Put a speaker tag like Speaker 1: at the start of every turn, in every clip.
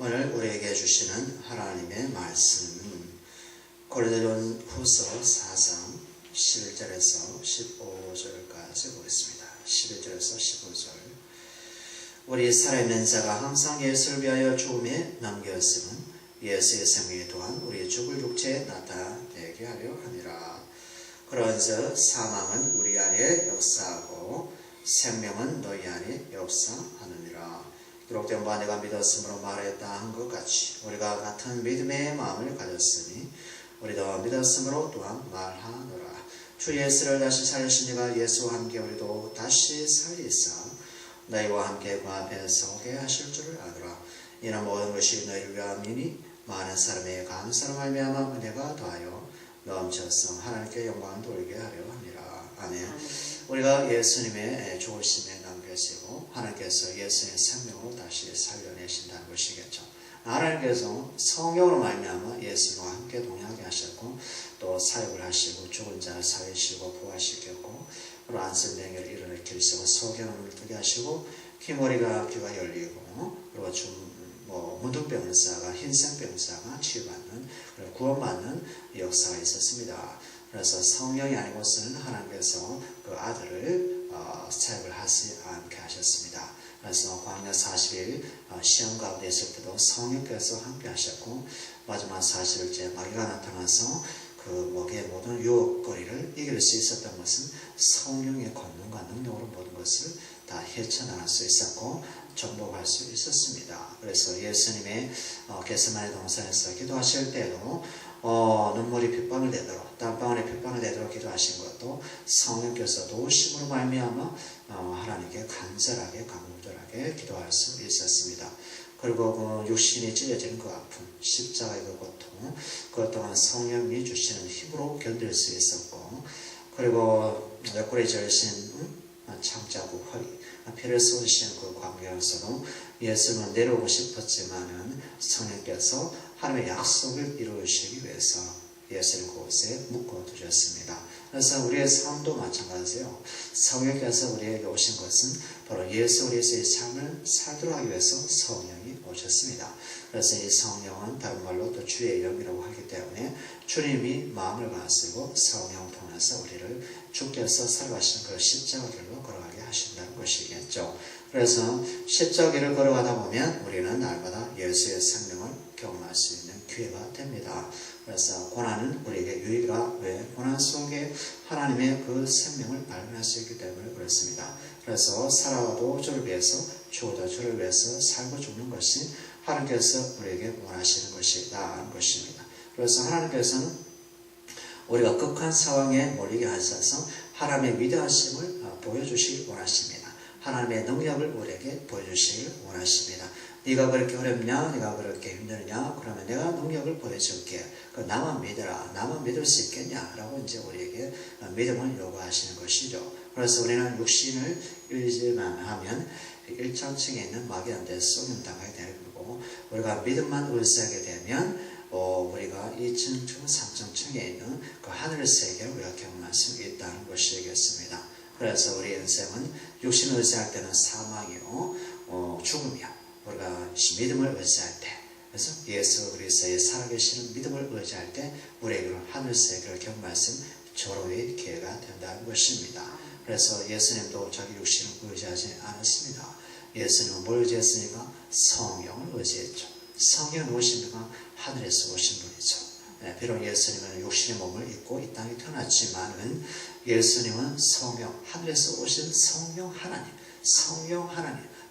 Speaker 1: 오늘 우리에게 주시는 하나님의 말씀은 고린도전후서 4장 11절에서 15절까지 보겠습니다. 11절에서 15절. 우리 살아있는 자가 항상 예수를 위하여 죽음에 넘겼음은 예수의 생명이 또한 우리 죽을 육체에 나타내게 하려 함이라. 그런즉 사망은 우리 안에 역사하고 생명은 너희 안에 역사하느니라. 기록된 바 내가 믿었으므로 말했다 한 것 같이 우리가 같은 믿음의 마음을 가졌으니 우리도 믿었으므로 또한 말하노라. 주 예수를 다시 살리신 이가 예수와 함께 우리도 다시 살리사 너희와 함께 그 앞에 서게 하실 줄을 아노라. 이는 모든 것이 너희를 위함이니 많은 사람의 감사로 말미암아 은혜가 더하여 넘쳐서 하나님께 영광을 돌리게 하려 함이라. 아멘. 우리가 예수님의 죽으심에 남겨지고 하나님께서 예수의 생명으로 다시 살려내신다는 것이겠죠. 하나님께서 성령으로 말미암아 예수와 함께 동행하게 하셨고 또 사역을 하시고 죽은 자를 살리시고 부활시켰고 그리고 안선병을 일으키시고 소경을 뜨게 하시고 귀머리가 귀가 열리고 그리고 문둥병사가 흰생병사가 치유받는 구원받는 역사가 있었습니다. 그래서 성령이 아니고서는 하나님께서 그 아들을 사역을 하지 않게 하셨습니다. 그래서 광야 40일 시험 가운데 있을 때도 성령께서 함께 하셨고 마지막 40일째 마귀가 나타나서 그 목의 모든 유혹거리를 이길 수 있었던 것은 성령의 권능과 능력으로 모든 것을 다 헤쳐나갈 수 있었고 정복할 수 있었습니다. 그래서 예수님의 겟세마네 동산에서 기도하실 때도 눈물이 핏방울 내도록 땀방울이 핏방울 내도록 기도하신 것도 성령께서 도우심으로 말미암아 하나님께 간절하게 간절하게 기도할 수 있었습니다. 그리고 그 육신이 찢어지는 그 아픔, 십자가의 그 고통, 그것 또한 성령이 주시는 힘으로 견딜 수 있었고, 그리고 옆구리 절신 창자부 허리, 피를 쏟으시는 그 광경에서도 예수는 내려오고 싶었지만은 성령께서 하나님의 약속을 이루시기 위해서 예수를 그곳에 묶어두셨습니다. 그래서 우리의 삶도 마찬가지예요. 성령께서 우리에게 오신 것은 바로 예수 그리스도의 삶을 살도록 하기 위해서 성령이 오셨습니다. 그래서 이 성령은 다른 말로 또 주의 영이라고 하기 때문에 주님이 마음을 가지고 성령 통해서 우리를 주께서 살아가신 그 십자가길로 걸어가게 하신다는 것이겠죠. 그래서 십자가길을 걸어가다 보면 우리는 날마다 예수의 생명을 경험할 수 있는 기회가 됩니다. 그래서 고난은 우리에게 유익이라. 왜? 고난 속에 하나님의 그 생명을 발견할 수 있기 때문에 그렇습니다. 그래서 살아도 주를 위해서 죽어도 주를 위해서 살고 죽는 것이 하나님께서 우리에게 원하시는 것이라는 것입니다. 그래서 하나님께서는 우리가 극한 상황에 몰리게 하셔서 하나님의 위대하심을 보여주시기 원하십니다. 하나님의 능력을 우리에게 보여주시길 원하십니다. 네가 그렇게 어렵냐? 네가 그렇게 힘들냐? 그러면 내가 능력을 보여줄게. 나만 믿어라. 나만 믿을 수 있겠냐? 라고 이제 우리에게 믿음을 요구하시는 것이죠. 그래서 우리는 육신을 의지만 하면 1천층에 있는 마귀한테 쏘임당하게 되고 우리가 믿음만 의지하게 되면 우리가 2층, 3층에 있는 그 하늘 세계를 우리가 경험할 수 있다는 것이겠습니다. 그래서 우리 인생은 육신을 의지할 때는 사망이요, 죽음이야. 우리가 믿음을 의지할 때, 그래서 예수 그리스도의 살아계시는 믿음을 의지할 때 우리에게 하늘 세계를 경험할 수 있는 절호의 기회가 된다는 것입니다. 그래서 예수님도 자기 육신을 의지하지 않았습니다. 예수님은 뭘 의지했으니까? 성령을 의지했죠. 성령은 무엇입니까? 하늘에서 오신 분이죠. 비록 예수님은 육신의 몸을 입고 이 땅에 태어났지만은 예수님은 성령, 하늘에서 오신 성령 하나님,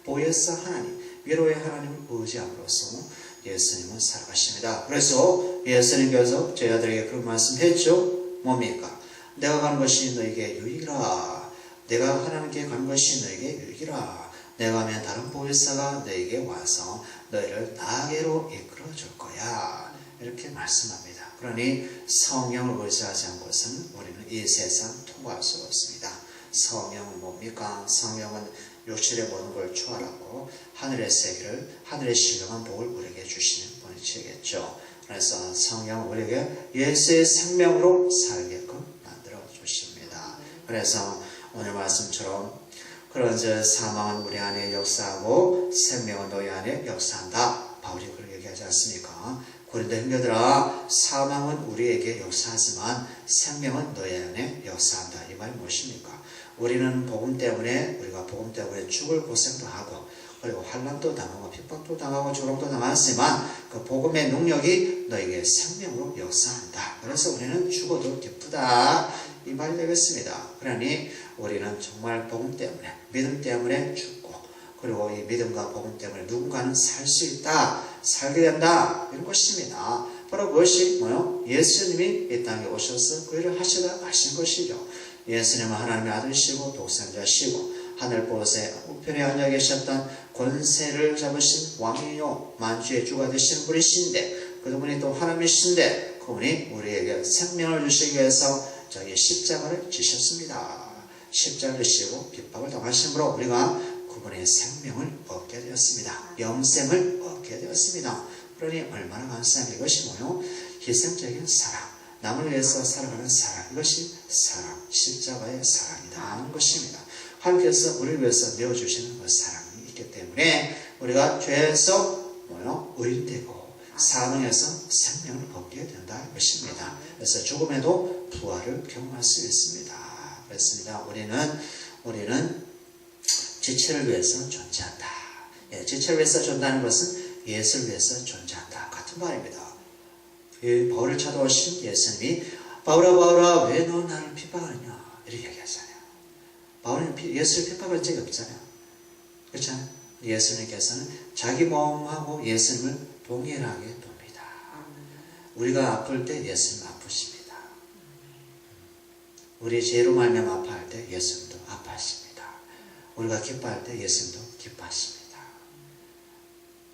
Speaker 1: 보혜사 하나님, 위로의 하나님을 의지함으로써 예수님은 살아가십니다. 그래서 예수님께서 저희 아들에게 그런 말씀했죠. 뭡니까? 내가 가는 것이 너에게 유익이라. 내가 하나님께 가는 것이 너에게 유익이라. 내가 가면 다른 보혜사가 너에게 와서 너희를 나에게로 이끌어 줄 거야. 이렇게 말씀합니다. 그러니 성령을 의지하지 않고서는 우리는 이 세상 통과할 수 없습니다. 성령은 뭡니까? 성령은 육신의 모든 걸 초월하고 하늘의 세계를, 하늘의 신령한 복을 우리에게 주시는 분이시겠죠. 그래서 성령은 우리에게 예수의 생명으로 살게끔 만들어 주십니다. 그래서 오늘 말씀처럼 그런즉 사망은 우리 안에 역사하고 생명은 너희 안에 역사한다. 바울이 그렇게 얘기하지 않습니까? 고린도 형제들아, 사망은 우리에게 역사하지만 생명은 너희 안에 역사한다. 이 말이 무엇입니까? 우리는 복음 때문에, 우리가 복음 때문에 죽을 고생도 하고, 그리고 환난도 당하고 핍박도 당하고 조롱도 당하지만 그 복음의 능력이 너에게 생명으로 역사한다. 그래서 우리는 죽어도 기쁘다. 이 말이 되겠습니다. 그러니 우리는 정말 복음 때문에, 믿음 때문에 죽고, 그리고 이 믿음과 복음 때문에 누군가는 살 수 있다, 살게 된다, 이런 것입니다. 바로 그것이 뭐요? 예수님이 이 땅에 오셔서 그 일을 하시다 가신 것이죠. 예수님은 하나님의 아들이시고 독생자시고 하늘 곳에 우편에 앉아 계셨던 권세를 잡으신 왕이요 만주의 주가 되신 분이신데, 그분이 또 하나님이신데 그분이 우리에게 생명을 주시기 위해서 저희 십자가를 지셨습니다. 십자가를 지시고 핍박을 당하심으로 우리가 그분의 생명을 얻게 되었습니다. 영생을 얻게 되었습니다. 그러니 얼마나 감사한 이것이 뭐요? 희생적인 사랑, 남을 위해서 살아가는 사랑, 이것이 사랑, 십자가의 사랑이다 하는 것입니다. 하나님께서 우리를 위해서 내어주시는 그 사랑이 있기 때문에 우리가 죄에서 뭐요? 의인되고 사망에서 생명을 얻게 된다 것입니다. 그래서 죽음에도 부활을 경험할 수 있습니다. 그렇습니다. 우리는 지체를 위해서 존재한다. 예, 지체를 위해서 존재하는 것은 예수를 위해서 존재한다. 같은 말입니다. 바울을 찾아오신 예수님이 바울아 바울아 왜 너 나를 핍박하느냐 이렇게 얘기하잖아요. 바울은 예수를 핍박할 적이 없잖아요. 그렇잖아요. 예수님께서는 자기 몸하고 예수님을 동일하게 돕니다. 우리가 아플 때 예수님 아프십니다. 우리 죄로 말미암아 아파할 때 예수님도 아파하십니다. 우리가 기뻐할 때 예수님도 기뻐하십니다.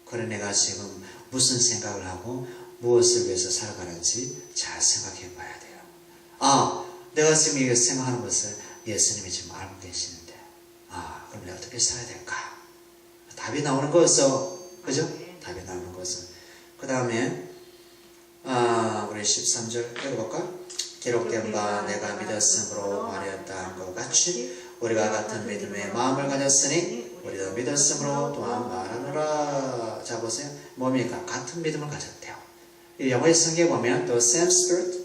Speaker 1: 그래 내가 지금 무슨 생각을 하고 무엇을 위해서 살아가는지 잘 생각해 봐야 돼요. 아, 내가 지금 이거 생각하는 것을 예수님이 지금 알고 계시는데, 아, 그럼 내가 어떻게 살아야 될까? 답이 나오는 거였어. 그죠? 답이 나오는 것은. 그 다음에, 우리 13절 읽어볼까? 기록된 바 내가 믿었으므로 말하였다 것 같이 우리가 같은 믿음의 마음을 가졌으니 우리도 믿었으므로 또한 말하노라. 자 보세요. 뭡니까? 같은 믿음을 가졌대요. 이 영어의 성경에 보면 the same spirit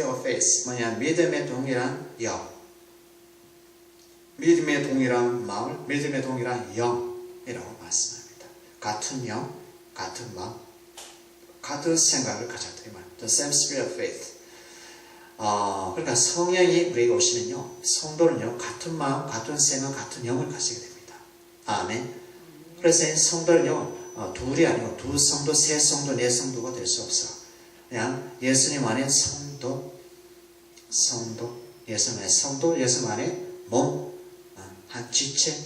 Speaker 1: of faith, 뭐냐? 믿음의 동일한 영, 믿음의 동일한 마을, 믿음의 동일한 영이라고 말씀합니다. 같은 영, 같은 마음, 같은 생각을 가졌다. the same spirit of faith. 그러니까 성령이 우리에게 오시면요, 성도는요, 같은 마음, 같은 생각, 같은 영을 가지게 됩니다. 아멘. 그래서 성도는요, 둘이 아니고 두 성도, 세 성도, 네 성도가 될 수 없어. 그냥 예수님 안에 성도, 예수님 안에 성도, 예수님 안에 몸, 한 지체,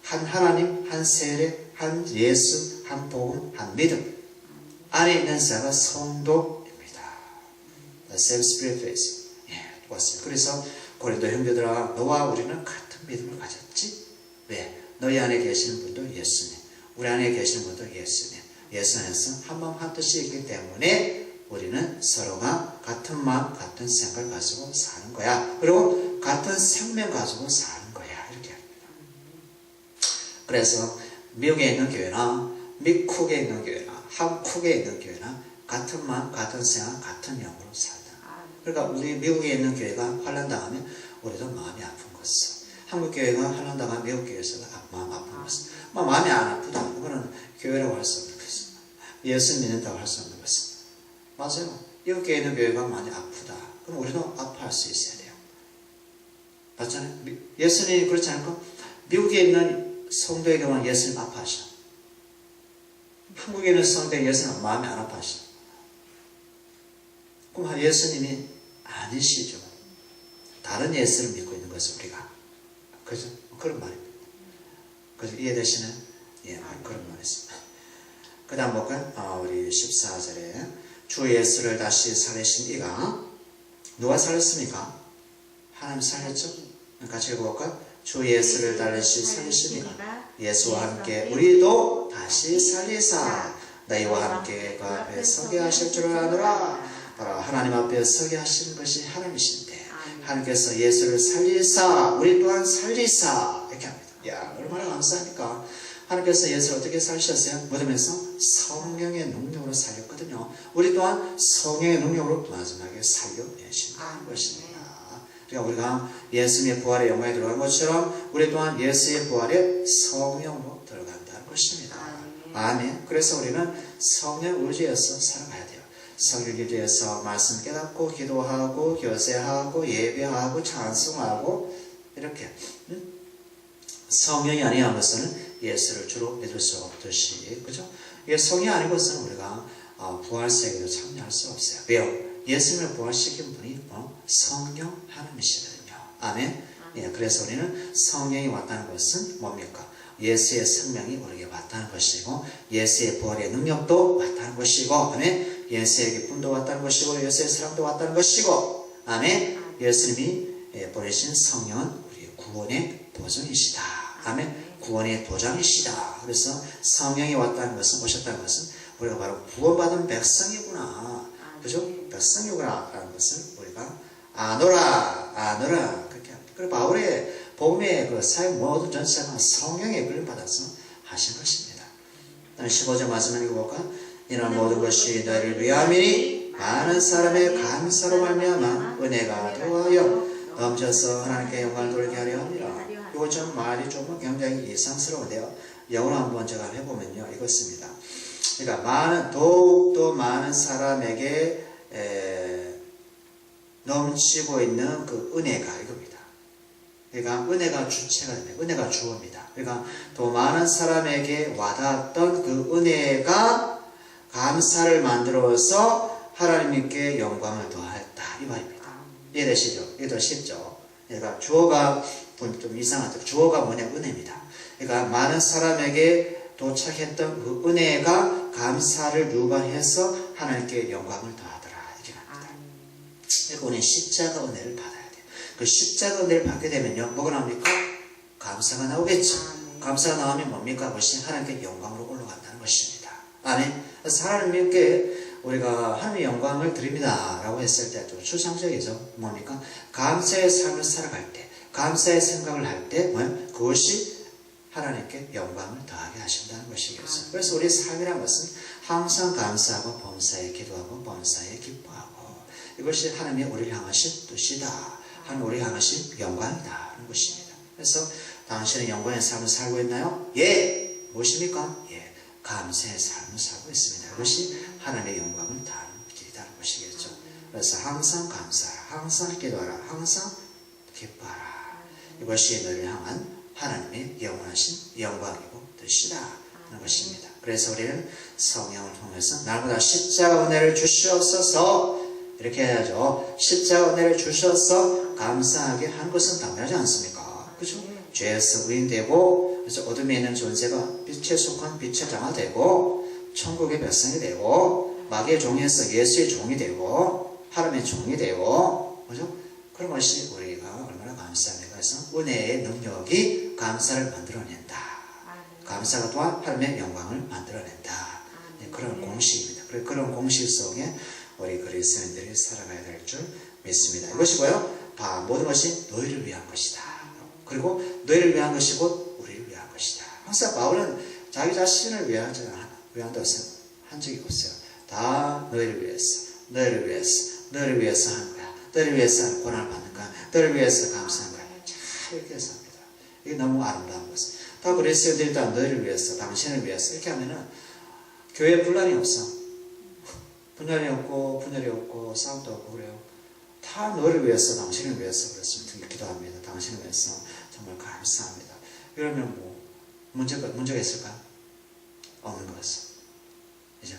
Speaker 1: 한 하나님, 한 세례, 한 예수, 한 복음, 한 믿음 안에 있는 자가 성도입니다. The same spirit face. 예, 똑같습니다. 그래서 고린도 형제들아, 너와 우리는 같은 믿음을 가졌지? 왜? 너희 안에 계시는 분도 예수님, 우리 안에 계시는 분도 예수님. 예수 안에서 한 마음 한 뜻이 있기 때문에 우리는 서로가 같은 마음, 같은 생각을 가지고 사는 거야. 그리고 같은 생명 가지고 사는 거야. 이렇게 합니다. 그래서 미국에 있는 교회나 미쿡에 있는 교회나 한국에 있는 교회나 같은 마음, 같은 생각, 같은 영으로 살다. 그러니까 우리 미국에 있는 교회가 환난당하면 우리도 마음이 아픈 것이죠. 한국 교회가 환난당하면 미국 교회에서도 마음 아픈 것이죠. 마음이 안 아프다. 그거는 교회라고 할 수 없는 것입니다. 예수 믿는다고 할 수 없는 것입니다. 맞아요. 미국 교회 있는 교회가 많이 아프다. 그럼 우리도 아파할 수 있어야 돼요. 맞잖아요. 예수님이 그렇지 않을까? 미국에 있는 성도에게만 예수님 아파하셔. 한국에 있는 성도에 예수님 마음이 안 아파하셔. 그럼 예수님이 아니시죠. 다른 예수를 믿고 있는 것은 우리가. 그죠? 그런 말입니다. 그래서 이해되시나요? 예, 그런 말이었습니다. 그 다음 볼까요? 우리 14절에 주 예수를 다시 살리신 이가 누가 살렸습니까? 하나님 살렸죠? 같이 읽어볼까요? 주 예수를 다시 살리신 이가 예수와 함께 우리도 다시 살리사 너희와 함께 그 앞에 서게 하실 줄을 아노라. 바로 하나님 앞에 서게 하시는 것이 하나님이신데 하나님께서 예수를 살리사 우리 또한 살리사 이렇게 합니다. 야, 얼마나 감사합니까? 하나님께서 예수를 어떻게 살으셨어요? 무덤에서 성령의 능력으로 살렸거든요. 우리 또한 성령의 능력으로 마지막에 살려내신다는 것입니다. 그러니까 우리가 예수님의 부활의 영광에 들어간 것처럼 우리 또한 예수의 부활에 성령으로 들어간다는 것입니다. 아멘. 그래서 우리는 성령 의지에서 살아가야 돼요. 성령 의지에서 말씀 깨닫고 기도하고 교제하고 예배하고 찬송하고 이렇게 성령이 아니한 것은 예수를 주로 믿을 수 없듯이, 그죠? 이게 성령이 아닌 것은 우리가 부활세계도 참여할 수 없어요. 왜요? 예수님을 부활시킨 분이 성령 하나님이시거든요. 아멘. 예, 그래서 우리는 성령이 왔다는 것은 뭡니까? 예수의 생명이 우리에게 왔다는 것이고, 예수의 부활의 능력도 왔다는 것이고, 아멘. 예수의 기쁨도 왔다는 것이고, 예수의 사랑도 왔다는 것이고, 아멘. 예수님이 보내신 성령은 우리의 구원의 보증이시다. 아멘. 구원의 도장이시다. 그래서 성령이 왔다는 것은, 오셨다는 것은 우리가 바로 구원받은 백성이구나. 그죠? 백성이구나 라는 것을 우리가 아노라 그렇게 합니다. 그리고 바울의 복음의 그 사역 모든 전체가 성령의 권리 받아서 하신 것입니다. 15절 말씀을 읽어볼까? 이는 모든 것이 너희를 위함이니 많은 사람의 감사로 말미암아 은혜가 더하여 넘쳐서 하나님께 영광을 돌리게 하려 합니다. 이거 좀 말이 좀 굉장히 이상스러운데요. 영어로 한번 제가 해보면요, 이것입니다. 그러니까 더욱더 많은 사람에게 넘치고 있는 그 은혜가 이겁니다. 그러니까 은혜가 주체가 됩니다. 은혜가 주어입니다. 그러니까 더 많은 사람에게 와닿았던 그 은혜가 감사를 만들어서 하나님께 영광을 더하였다. 이 말입니다. 이해되시죠? 이게 더 쉽죠? 그러니까 주어가 좀 이상하죠. 주어가 뭐냐? 은혜입니다. 그러니까 많은 사람에게 도착했던 그 은혜가 감사를 유발해서 하나님께 영광을 더하더라. 이게 말입니다. 그러니까 우리는 십자가 은혜를 받아야 돼요. 그 십자가 은혜를 받게 되면요, 뭐가 나옵니까? 감사가 나오겠죠. 감사가 나오면 뭡니까? 그것이 하나님께 영광으로 올라간다는 것입니다. 아멘. 그래서 하나님께 우리가 하나님의 영광을 드립니다 라고 했을 때 좀 추상적이죠. 뭡니까? 감사의 삶을 살아갈 때, 감사의 생각을 할 때, 그것이 하나님께 영광을 더하게 하신다는 것이겠죠. 그래서 우리의 삶이라는 것은 항상 감사하고 범사에 기도하고 범사에 기뻐하고, 이것이 하나님의 우리를 향하신 뜻이다. 하나님 우리를 향하신 영광이다 하는 것입니다. 그래서 당신은 영광의 삶을 살고 있나요? 예! 무엇입니까? 예, 감사의 삶을 살고 있습니다. 이것이 하나님의 영광을 다하는 길이라는 것이겠죠. 그래서 항상 감사하라, 항상 기도하라, 항상 기뻐하라. 이것이 너를 향한 하나님의 영원하신 영광이고 뜻이다 하는 것입니다. 그래서 우리는 성령을 통해서 날마다 십자가 은혜를 주시옵소서 이렇게 해야죠. 십자가 은혜를 주셔서 감사하게 한 것은 당연하지 않습니까? 그죠? 죄에서 의인되고, 그래서 어둠에 있는 존재가 빛에 속한 빛의 장이 되고, 천국의 백성이 되고, 마귀의 종에서 예수의 종이 되고, 하나님의 종이 되고, 그죠? 그런 것이 우리가 얼마나 감사합니까? 그래서 은혜의 능력이 감사를 만들어낸다. 감사가 또한 하나님의 영광을 만들어낸다. 네, 그런 공식입니다. 그런 공식 속에 우리 그리스도인들이 살아가야 될 줄 믿습니다. 이것이고요. 모든 것이 너희를 위한 것이다. 그리고 너희를 위한 것이 곧 우리를 위한 것이다. 항상 바울은 자기 자신을 위한다고 한 적이 없어요. 다 너희를 위해서, 너희를 위해서, 너희를 위해서 하는 거야. 너희를 위해서 고난을 받는 거야. 너희를 위해서 감사한 거야. 잘 이렇게 해서 합니다. 이게 너무 아름다운 것은. 다 그리스도인들이 다 너희를 위해서, 당신을 위해서 이렇게 하면은 교회에 분란이 없어. 분열이 없고 싸움도 없고 그래요. 다 너를 위해서, 당신을 위해서 그랬으면 기도합니다. 당신을 위해서 정말 감사합니다. 그러면 뭐 문제가 있을까요? 없는 것은. 이제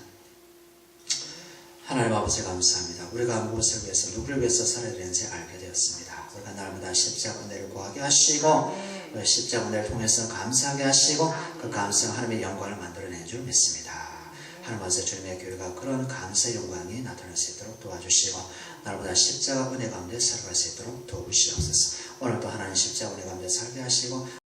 Speaker 1: 하나님 아버지 감사합니다. 우리가 무엇을 위해서, 누구를 위해서 살아야 되는지 알게 되었습니다. 우리가 날마다 십자가 은혜를 구하게 하시고, 십자가 은혜를 통해서 감사하게 하시고, 그 감사가 하나님의 영광을 만들어낸 줄 믿습니다. 하나님 아버지, 주님의 교회가 그런 감사의 영광이 나타날 수 있도록 도와주시고, 날마다 십자가 은혜 가운데 살아갈 수 있도록 도우시옵소서. 오늘도 하나님 십자가 은혜 가운데 살게 하시고,